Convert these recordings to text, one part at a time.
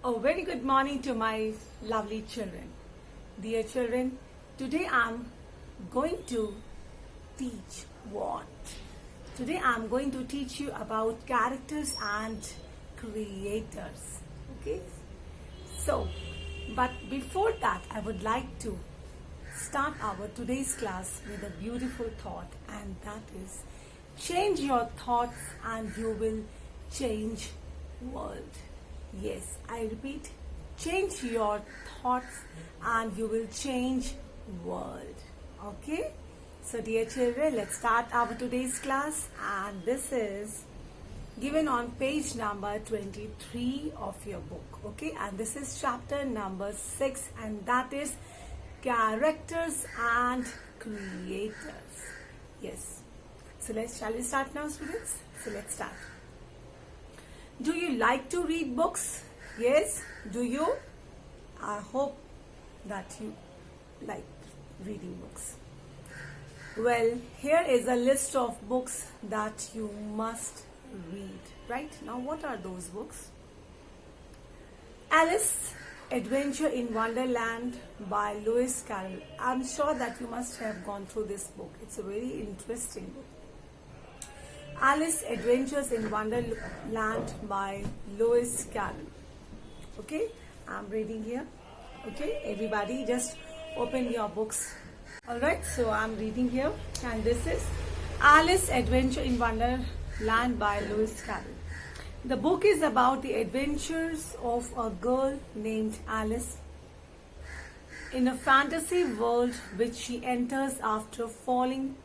A very good morning to my lovely children. Dear children, today I'm going to teach what? Today I'm going to teach you about characters and creators. Okay? So, but before that, I would like to start our today's class with a beautiful thought, and that is change your thoughts and you will change world. Yes, I repeat, change your thoughts and you will change world. Okay? So dear children, let's start our today's class, and this is given on page number 23 of your book. Okay? And this is chapter number 6, and that is characters and creators. Yes. So shall we start now, students? So let's start. Do you like to read books? Yes? Do you? I hope that you like reading books. Well, here is a list of books that you must read. Right? Now, what are those books? Alice, Adventure in Wonderland by Lewis Carroll. I'm sure that you must have gone through this book. It's a very interesting book. Alice Adventures in Wonderland by Lewis Carroll. Okay, I'm reading here. Okay, everybody just open your books. Alright, so I'm reading here, and this is Alice Adventure in Wonderland by Lewis Carroll. The book is about the adventures of a girl named Alice in a fantasy world which she enters after falling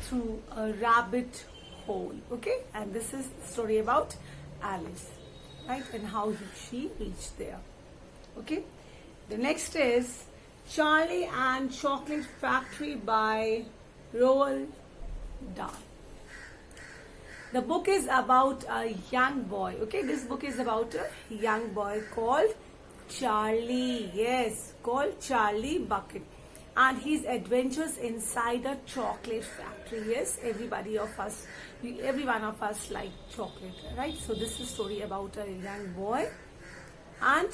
through a rabbit hole. Okay, and this is the story about Alice, right, and how she reached there. Okay, the next is Charlie and Chocolate Factory by Roald Dahl. The book is about a young boy. Okay, this book is about a young boy called Charlie. Yes, called Charlie Bucket, and his adventures inside a chocolate factory. Yes, every one of us like chocolate, right? So this is a story about a young boy and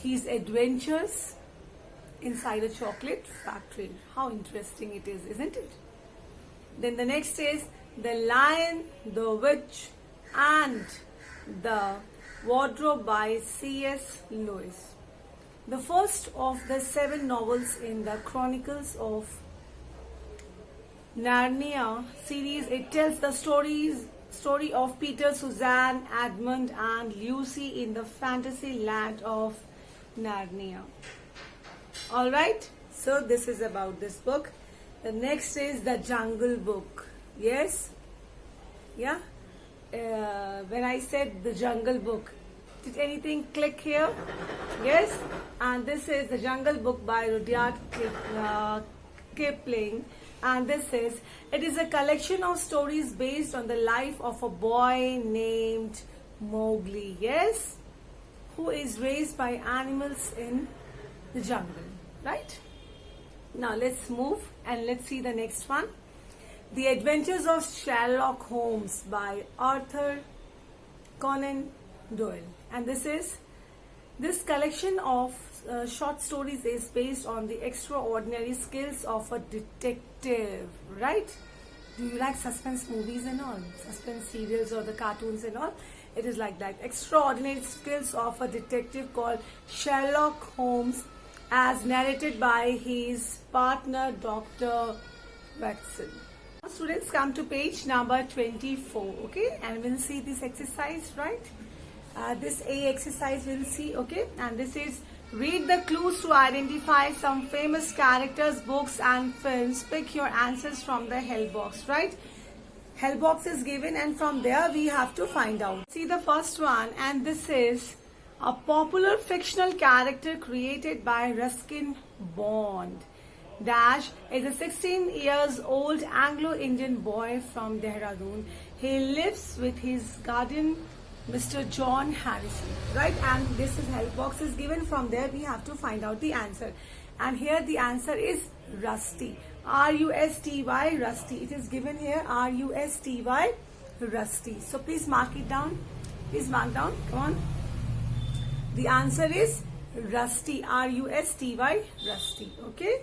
his adventures inside a chocolate factory. How interesting it is, isn't it? Then the next is The Lion, the Witch, and the Wardrobe by C.S. Lewis. The first of the 7 novels in the Chronicles of Narnia series. It tells the story of Peter, Suzanne, Edmund, and Lucy in the fantasy land of Narnia. Alright, so this is about this book. The next is The Jungle Book. Yes? Yeah? When I said The Jungle Book, did anything click here? Yes? And this is The Jungle Book by Rudyard Kipling. And it is a collection of stories based on the life of a boy named Mowgli. Yes? Who is raised by animals in the jungle. Right? Now let's move and let's see the next one. The Adventures of Sherlock Holmes by Arthur Conan Doyle. And this collection of short stories is based on the extraordinary skills of a detective. Right? Do you like suspense movies and all? Suspense serials or the cartoons and all? It is like that. Extraordinary skills of a detective called Sherlock Holmes, as narrated by his partner Dr. Watson. Students, come to page number 24, okay, and we'll see this exercise, right? This A exercise we'll see, okay, and this is read the clues to identify some famous characters, books and films. Pick your answers from the help box, right? Help box is given, and from there we have to find out. See the first one, and this is a popular fictional character created by Ruskin Bond. Dash is a 16 years old Anglo-Indian boy from Dehradun. He lives with his guardian, Mr. John Harrison. Right? And this is help box is given. From there we have to find out the answer. And here the answer is Rusty. R-U-S-T-Y, Rusty. It is given here, R-U-S-T-Y, Rusty. So please mark it down. Please mark down. Come on. The answer is Rusty. R-U-S-T-Y. Rusty. Okay.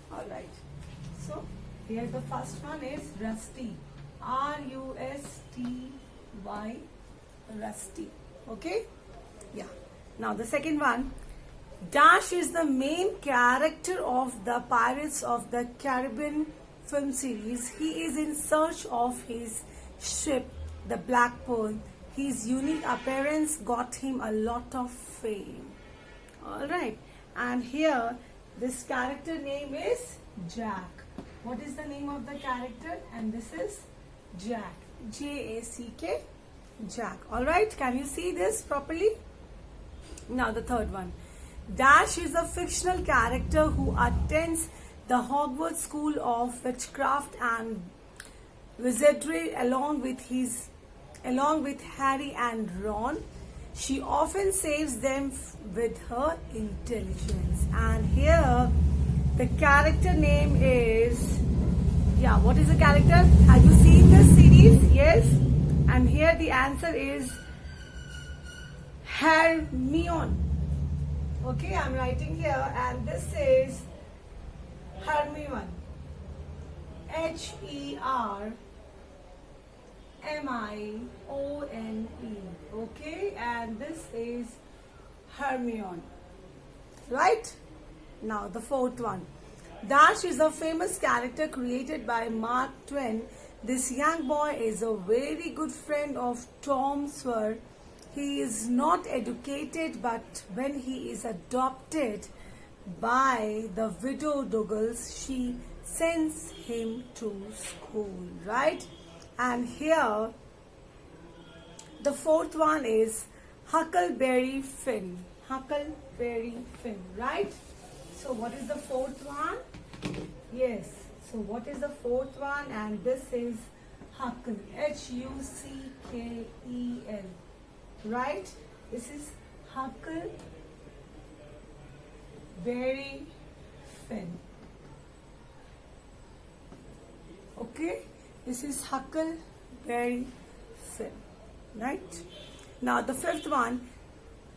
All right. So here the first one is Rusty. R-U-S-T-Y. Rusty. Okay. Yeah. Now the second one. Dash is the main character of the Pirates of the Caribbean film series. He is in search of his ship, the Black Pearl. His unique appearance got him a lot of fame. Alright. And here, this character name is Jack. What is the name of the character? And this is Jack. J-A-C-K. Jack. Alright. Can you see this properly? Now the third one. Dash is a fictional character who attends the Hogwarts School of Witchcraft and Wizardry along with Harry and Ron. She often saves them with her intelligence. And here the character name is, what is the character? Have you seen this series? Yes. And here the answer is Hermione. Okay, I'm writing here, and this is Hermione. H-E-R-M-I-O-N-E. Okay, and this is Hermione. Right? Now the fourth one. Dash is a famous character created by Mark Twain. This young boy is a very good friend of Tom Sawyer. He is not educated, but when he is adopted by the widow Douglas, she sends him to school, right? And here, the fourth one is Huckleberry Finn. Huckleberry Finn, right? So what is the fourth one? Yes. So what is the fourth one? And this is Huckle. H-U-C-K-E-L. Right? This is Huckleberry Finn. Okay? This is Huckleberry Finn. Right? Now the fifth one.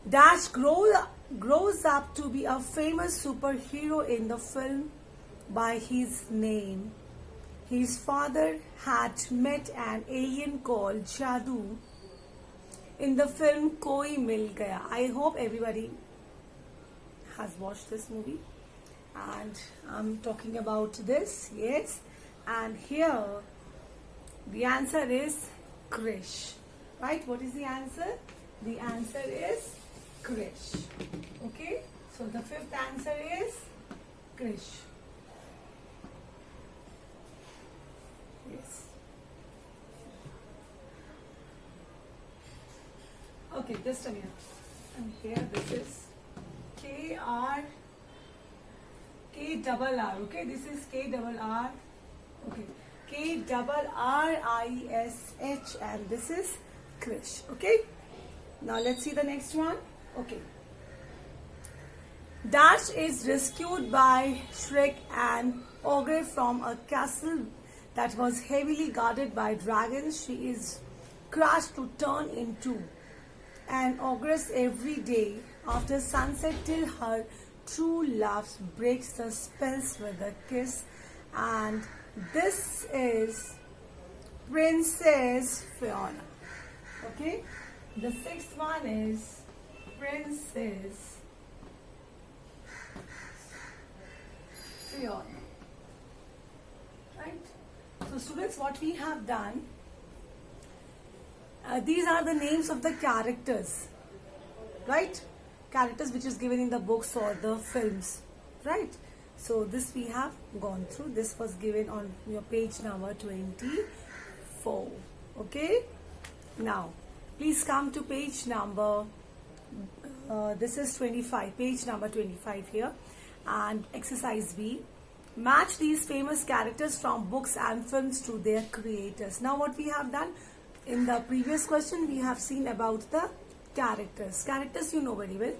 Dash grows up to be a famous superhero in the film by his name. His father had met an alien called Jadoo in the film Koi Mil Gaya. I hope everybody has watched this movie. And I'm talking about this, yes. And here, the answer is Krish. Right? What is the answer? The answer is Krish. Okay? So the fifth answer is Krish. Yes. Okay, just a minute. And here this is K-R-R. Okay, this is K-R-R. Okay, K-R-R-I-S-H, and this is Krish. Okay. Now let's see the next one. Okay. Dash is rescued by Shrek and Ogre from a castle that was heavily guarded by dragons. She is crushed to turn into an ogress every day after sunset till her true love breaks the spells with a kiss. And this is Princess Fiona. Okay, the sixth one is Princess Fiona. Right? So students, what we have done, these are the names of the characters, right? Characters which is given in the books or the films, right? So this we have gone through. This was given on your page number 24. Okay. Now, please come to page number, this is 25, page number 25 here. And exercise B. Match these famous characters from books and films to their creators. Now what we have done, in the previous question we have seen about the characters. Characters you know very well.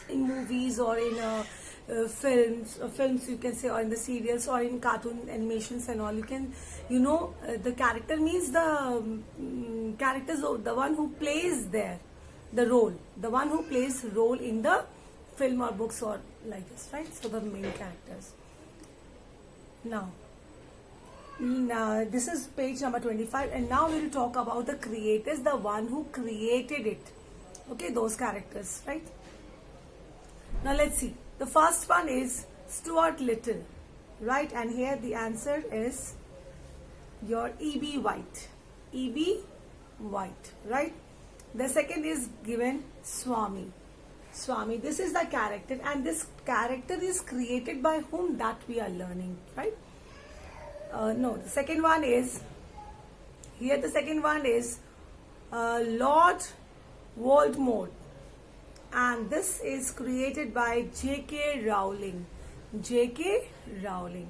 In movies or in films you can say, or in the serials or in cartoon animations and all. You can, the character means the characters, the one who plays there, the role, the one who plays role in the film or books or like this, right? So the main characters. Now this is page number 25, and now we will talk about the creators, the one who created it. Okay, those characters, right? Now let's see. The first one is Stuart Little, right? And here the answer is your E.B. White. E.B. White, right? The second is given Swami. Swami, this is the character, and this character is created by whom, that we are learning, right? No, the second one is, here the second one is Lord Voldemort, and this is created by J.K. Rowling. J.K. Rowling.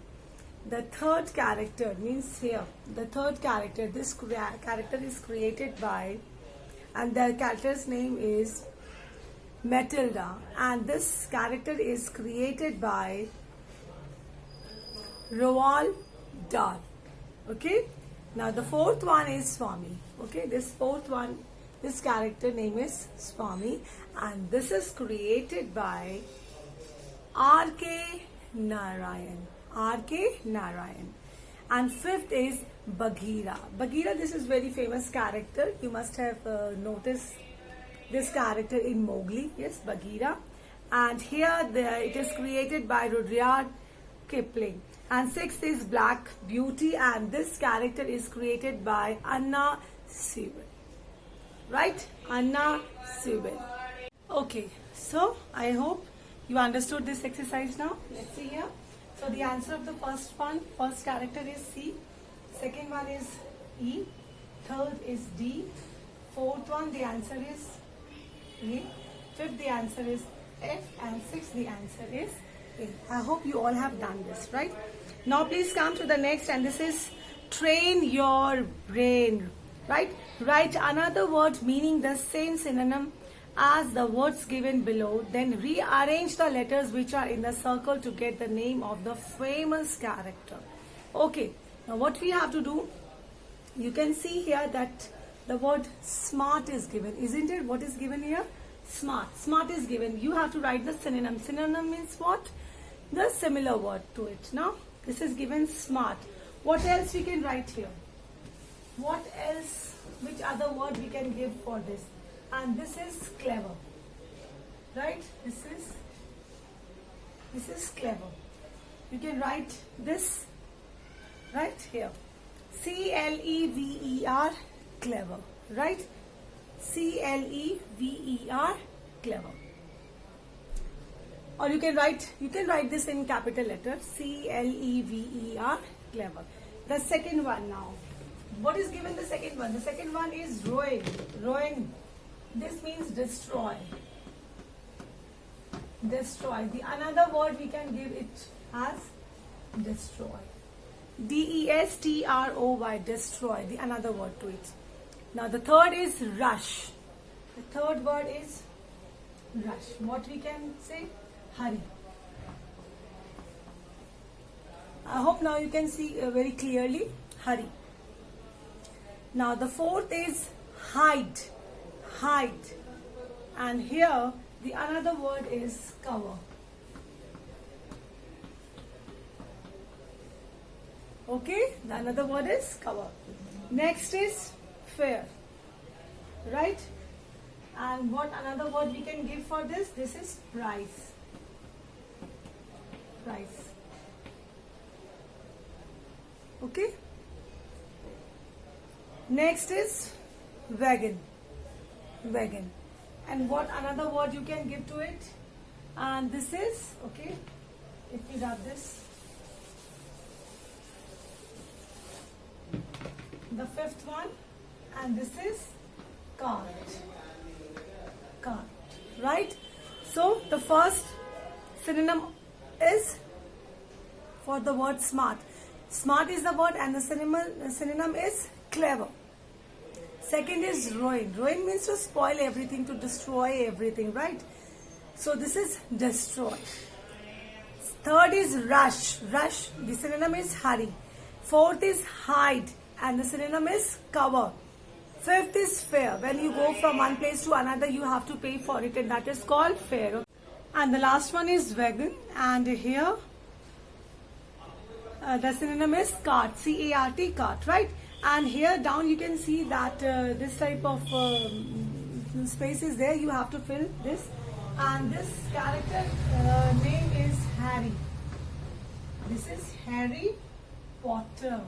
The third character means here, the third character, this character is created by, and the character's name is Matilda, and this character is created by Roald Dahl. Okay, now the fourth one is Swami. Okay, this fourth one, this character name is Swami, and this is created by R.K. Narayan. R.K. Narayan. And fifth is Bagheera. Bagheera, this is very famous character. You must have noticed this character in Mowgli. Yes, Bagheera. And here it is created by Rudyard Kipling. And sixth is Black Beauty, and this character is created by Anna Sewell. Right? Anna Sewell. Okay, so I hope you understood this exercise now. Let's see here. So the answer of the first character is C. Second one is E. Third is D. Fourth one, the answer is A. Fifth, the answer is F. And sixth, the answer is A. I hope you all have done this, right? Now please come to the next, and this is train your brain, right? Write another word meaning the same synonym as the words given below, then rearrange the letters which are in the circle to get the name of the famous character. Okay, now what we have to do, you can see here that the word smart is given, isn't it? What is given here? Smart. Smart is given. You have to write the synonym. Synonym means what? The similar word to it. Now, this is given smart. What else we can write here? What else, which other word we can give for this? And this is clever, right? This is clever. You can write this right here, C-L-E-V-E-R, clever, right? C-L-E-V-E-R, clever. Or you can write this in capital letter, C-L-E-V-E-R, clever. The second one now. What is given the second one? The second one is ruin. Ruin. This means destroy. Destroy. The another word we can give it as destroy. D-E-S-T-R-O-Y. Destroy. The another word to it. Now the third is rush. The third word is rush. What we can say? Hurry. I hope now you can see very clearly. Hurry. Now the fourth is hide. Hide. And here the another word is cover. Okay, the another word is cover. Next is fair, right? And what another word we can give for this? This is price. Price. Okay. Next is wagon. Wagon. And what another word you can give to it? And this is, okay, if we rub this, the fifth one, and this is cart. Cart, right? So the first synonym is for the word smart. Smart is the word, and the synonym is clever. Second is ruin. Ruin means to spoil everything, to destroy everything, right? So this is destroy. Third is rush. Rush, the synonym is hurry. Fourth is hide, and the synonym is cover. Fifth is fare. When you go from one place to another, you have to pay for it, and that is called fare. And the last one is wagon, and here the synonym is cart, C-A-R-T, cart, right? And here down you can see that this type of space is there. You have to fill this, and this character name is Harry. This is Harry Potter.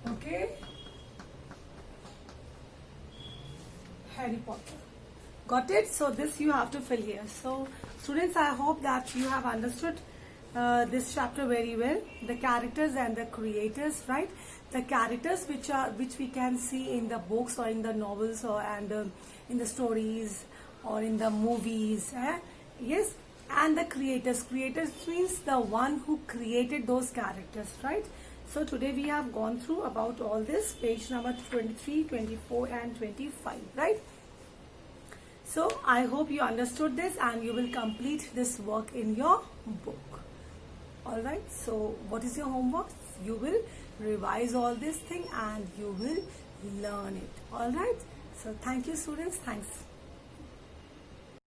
Okay, Harry Potter. Got it? So this you have to fill here. So students, I hope that you have understood this chapter very well. The characters and the creators, right? The characters which we can see in the books or in the novels or in the stories or in the movies. Yes, and the creators. Creators means the one who created those characters, right? So today we have gone through about all this, page number 23, 24 and 25, right? So I hope you understood this and you will complete this work in your book. Alright, so what is your homework? You will revise all this thing and you will learn it. Alright, so thank you students. Thanks.